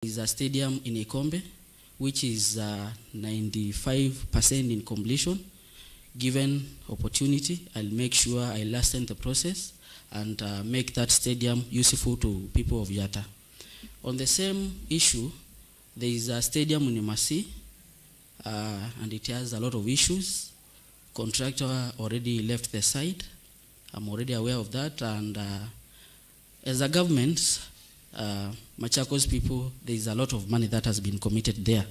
There is a stadium in Ikombe, which is 95% in completion. Given opportunity, I'll make sure I lengthen the process and make that stadium useful to people of Yatta. On the same issue, there is a stadium in Masi, and it has a lot of issues. Contractor already left the site. I'm already aware of that, and as a government, Machakos people, there is a lot of money that has been committed there.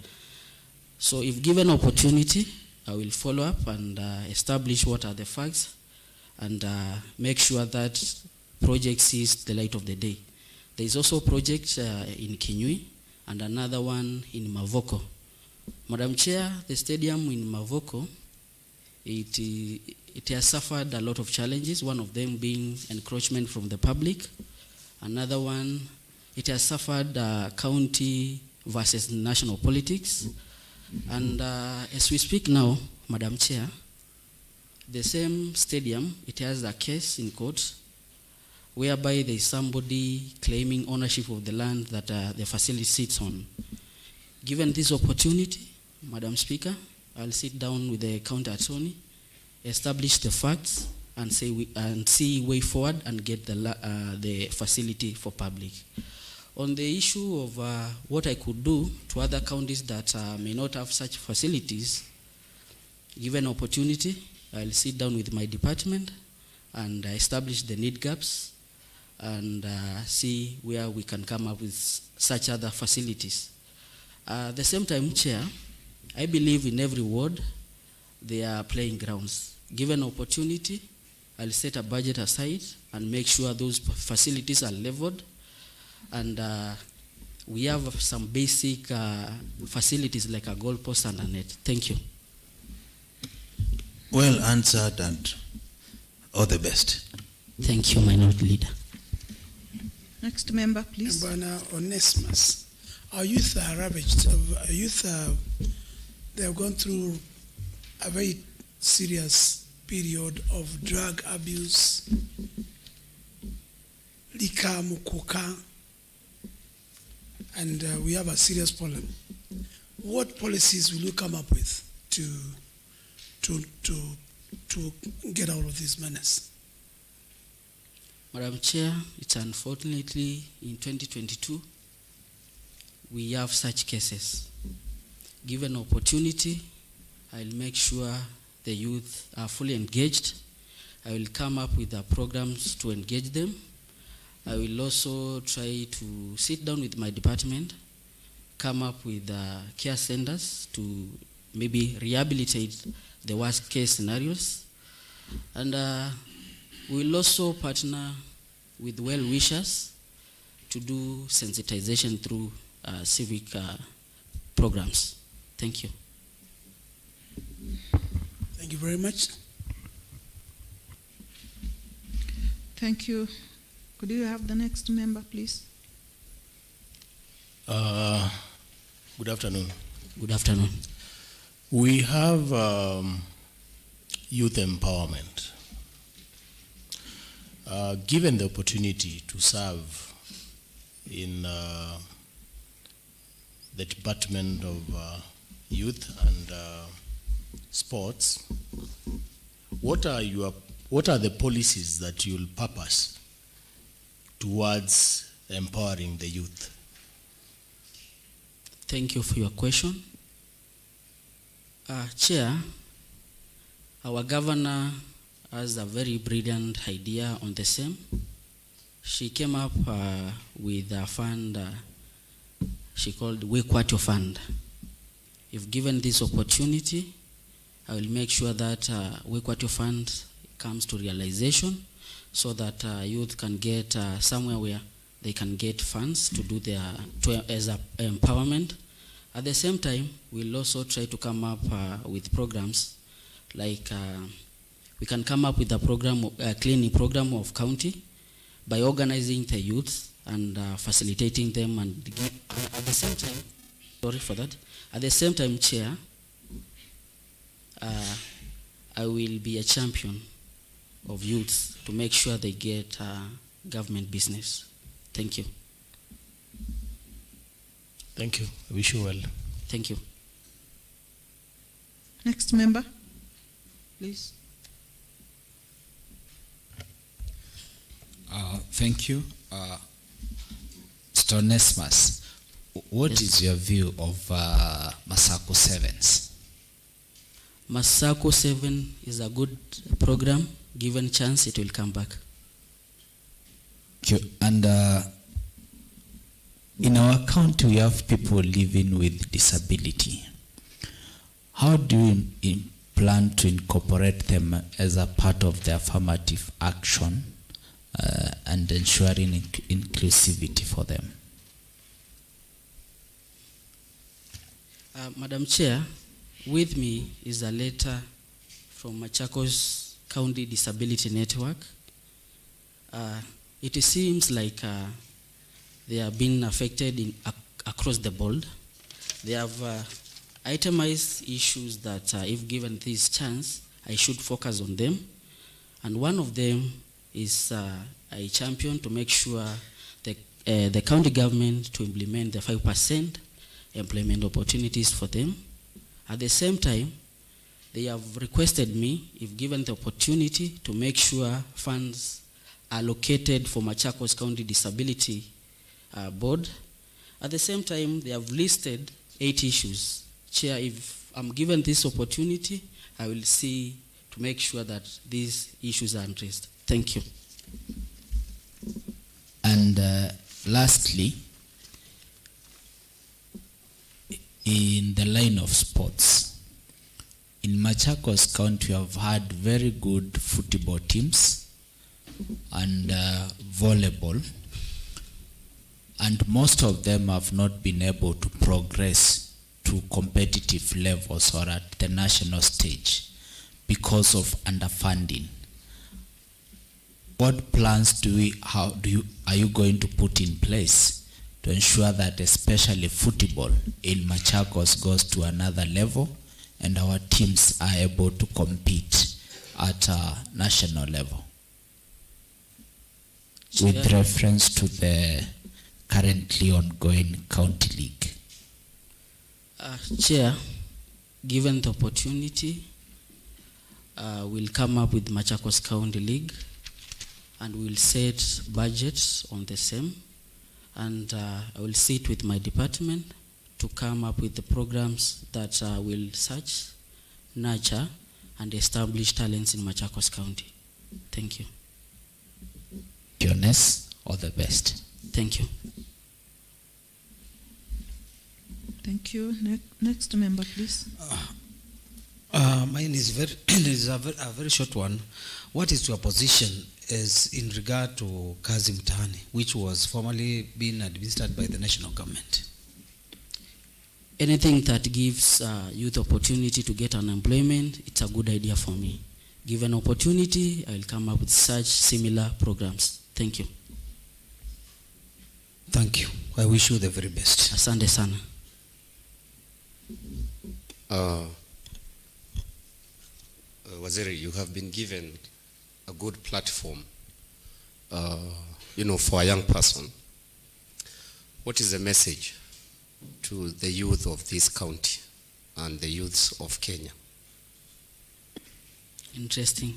So if given opportunity, I will follow up and establish what are the facts and make sure that project sees the light of the day. There is also a project in Kinyui and another one in Mavoko. Madam Chair, the stadium in Mavoko, it has suffered a lot of challenges, one of them being encroachment from the public. Another one, it has suffered county versus national politics. And as we speak now, Madam Chair, the same stadium, it has a case in court whereby there is somebody claiming ownership of the land that the facility sits on. Given this opportunity, Madam Speaker, I'll sit down with the county attorney, establish the facts, and see way forward and get the facility for public. On the issue of what I could do to other counties that may not have such facilities, given opportunity, I'll sit down with my department and establish the need gaps and see where we can come up with such other facilities. At the same time, Chair, I believe in every ward there are playing grounds. Given opportunity, I'll set a budget aside and make sure those facilities are leveled. And we have some basic facilities like a goalpost and a net. Thank you. Well answered, and all the best. Thank you, Minority Leader. Next member, please. Bwana Onesimus, our youth are ravaged. Our youth they have gone through a very serious period of drug abuse, liquor, mukoka, and we have a serious problem. What policies will you come up with to get out of this menace? Madam Chair, it's unfortunately in 2022, we have such cases. Given opportunity, I'll make sure the youth are fully engaged. I will come up with the programs to engage them. I will also try to sit down with my department, come up with care centers to maybe rehabilitate the worst case scenarios. And we'll also partner with well-wishers to do sensitization through civic programs. Thank you. Thank you very much. Thank you. Could you have the next member, please? Good afternoon. Good afternoon. We have youth empowerment. Given the opportunity to serve in the Department of Youth and Sports, what are the policies that you'll purpose towards empowering the youth? Thank you for your question. Chair, our governor has a very brilliant idea on the same. She came up with a fund she called Wavinya Fund. If given this opportunity, I will make sure that Wavinya Fund comes to realization so that youth can get somewhere where they can get funds to do their as empowerment. At the same time, we'll also try to come up with programs like we can come up with a program, a cleaning program of county by organizing the youth and facilitating them, and at the same time, sorry for that. At the same time, Chair, I will be a champion of youths to make sure they get government business. Thank you. Thank you. I wish you well. Thank you. Next member, please. Thank you. Stonesmas, what Yes. is your view of Masako Sevens? Masako 7 is a good program. Given chance, it will come back. Thank you. And in our county, we have people living with disability. How do you plan to incorporate them as a part of the affirmative action and ensuring inclusivity for them? Madam Chair, with me is a letter from Machakos County Disability Network. It seems like they are being affected across the board. They have itemized issues that if given this chance, I should focus on them. And one of them is I champion to make sure the county government to implement the 5% employment opportunities for them. At the same time, they have requested me, if given the opportunity, to make sure funds are allocated for Machakos County Disability Board. At the same time, they have listed 8 issues. Chair, if I'm given this opportunity, I will see to make sure that these issues are addressed. Thank you. And lastly, in the line of sports, in Machakos County, we have had very good football teams and volleyball, and most of them have not been able to progress to competitive levels or at the national stage because of underfunding. What plans are you going to put in place to ensure that especially football in Machakos goes to another level and our teams are able to compete at a national level? With reference to the currently ongoing county league. Chair, given the opportunity, we'll come up with Machakos County League and we'll set budgets on the same, and I will sit with my department to come up with the programs that will search, nurture, and establish talents in Machakos County. Thank you. Jonas, all the best. Thank you. Thank you. Next member, please. Mine is a very short one. What is your position as in regard to Kazi Mtaani, which was formerly being administered by the national government? Anything that gives youth opportunity to get unemployment, it's a good idea for me. Given opportunity, I will come up with such similar programs. Thank you. Thank you. I wish you the very best. Asante sana. Waziri, you have been given a good platform, for a young person. What is the message to the youth of this county and the youths of Kenya? Interesting.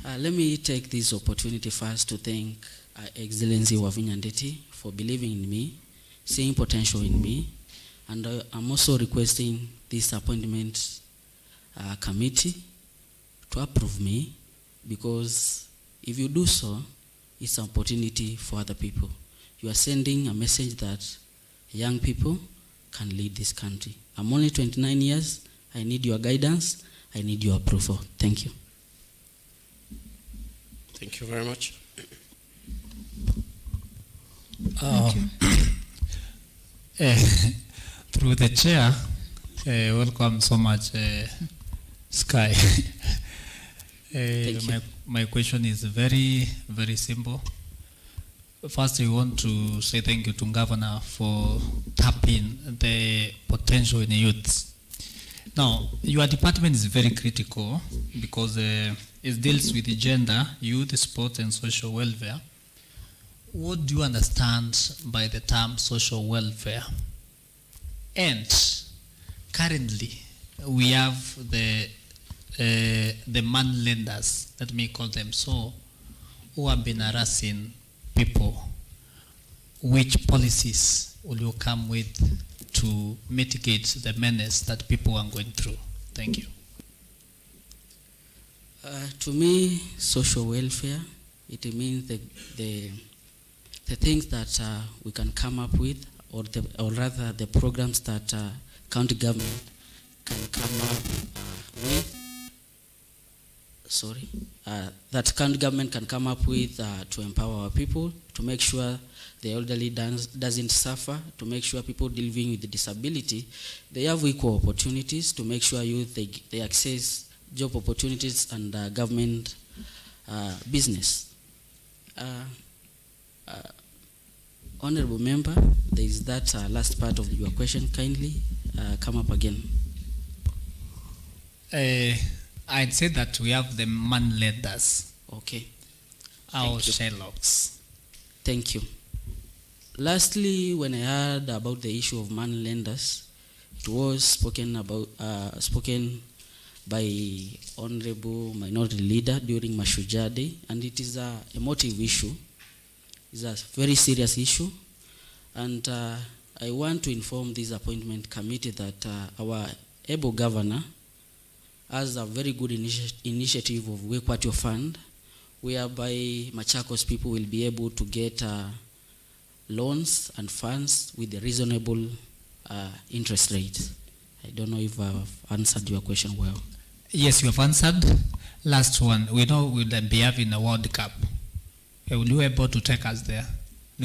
Let me take this opportunity first to thank Excellency Wavinya for believing in me, seeing potential in me, and I'm also requesting this appointment committee to approve me, because if you do so, it's an opportunity for other people. You are sending a message that young people can lead this country. I'm only 29 years. I need your guidance. I need your approval. Thank you. Thank you very much. Thank you. Through the chair, welcome so much, Sky. My question is very, very simple. First, we want to say thank you to Governor for tapping the potential in the youths. Now, your department is very critical because it deals with gender, youth, sports, and social welfare. what do you understand by the term social welfare? And currently, we have the man lenders, let me call them so, who have been harassing people. Which policies will you come with to mitigate the menace that people are going through? Thank you. To me, social welfare, it means the things that we can come up with, or rather the programs that county government can come up with. That county government can come up with to empower our people, to make sure the elderly doesn't suffer, to make sure people living with disability, they have equal opportunities, to make sure youth, they access job opportunities and government business. Honorable member, there is that last part of your question. Kindly come up again. I'd say that we have the man lenders. Okay. Our Sherlocks. Thank you. Lastly, when I heard about the issue of man lenders, it was spoken by Honorable Minority Leader during Mashujaa Day, and it is a emotive issue. It's a very serious issue, and I want to inform this appointment committee that our able governor has a very good initiative of Wekwato Fund, whereby Machakos people will be able to get loans and funds with a reasonable interest rate. I don't know if I've answered your question well. Yes, you have answered. Last one. We know we'll be having a World Cup. Will you be able to take us there?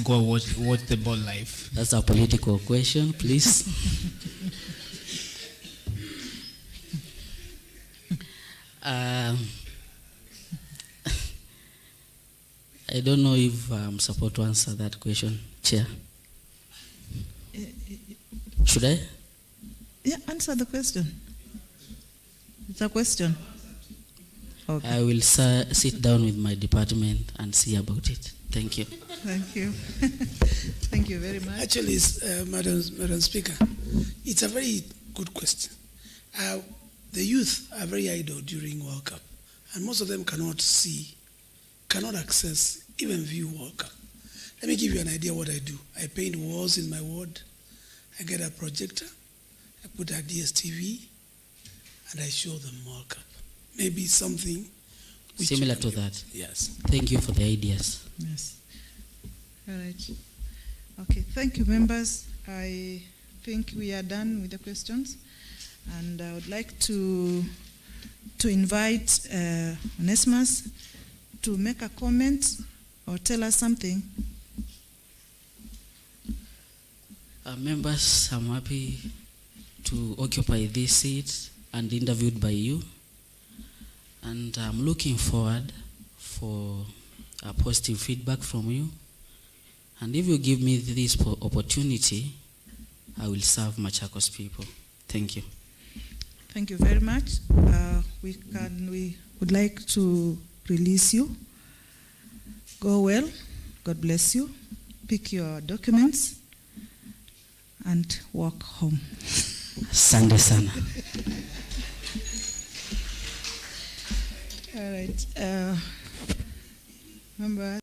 Go watch the ball live. That's a political question, please. I don't know if I'm supposed to answer that question, Chair. Should I? Yeah, answer the question. It's a question. Okay. I will sit down with my department and see about it. Thank you. Thank you. Thank you very much. Actually, Madam Speaker, it's a very good question. The youth are very idle during World Cup, and most of them cannot access, even view World Cup. Let me give you an idea what I do. I paint walls in my ward. I get a projector. I put a DSTV, and I show them World Cup. Maybe something which similar to that. Yes. Thank you for the ideas. Yes. All right. Okay. Thank you, members. I think we are done with the questions, and I would like to invite Onesimus to make a comment or tell us something. Members, I'm happy to occupy this seat and interviewed by you, and I'm looking forward for a positive feedback from you, and if you give me this opportunity, I will serve Machakos people. Thank you. Thank you very much. We would like to release you. Go well. God bless you. Pick your documents and walk home. Asante sana. All right. Remember.